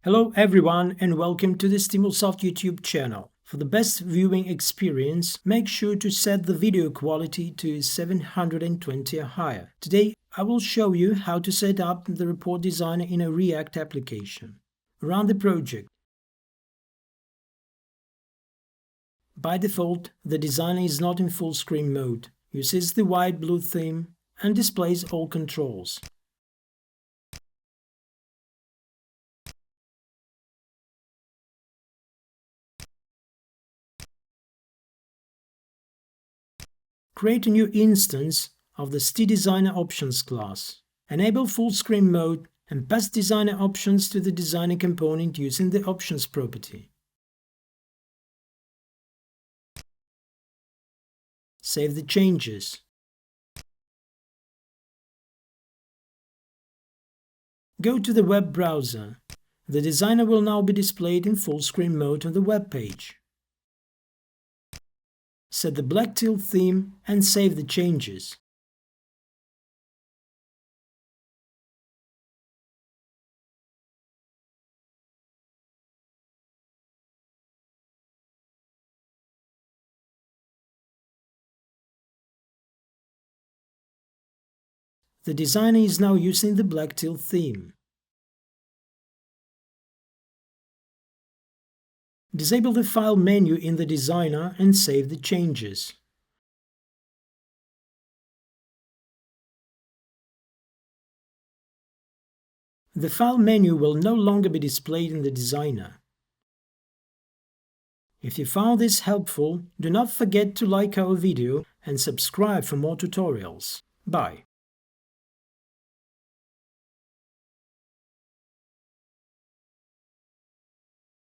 Hello everyone and welcome to the Stimulsoft YouTube channel. For the best viewing experience, make sure to set the video quality to 720 or higher. Today, I will show you how to set up the report designer in a React application. Run the project. By default, the designer is not in full screen mode, uses the white-blue theme, and displays all controls. Create a new instance of the StDesigner Options class. Enable full screen mode and pass designer options to the designer component using the options property. Save the changes. Go to the web browser. The designer will now be displayed in full screen mode on the web page. Set the black teal theme and save the changes. The designer is now using the black teal theme. Disable the File menu in the designer and save the changes. The File menu will no longer be displayed in the designer. If you found this helpful, do not forget to like our video and subscribe for more tutorials. Bye.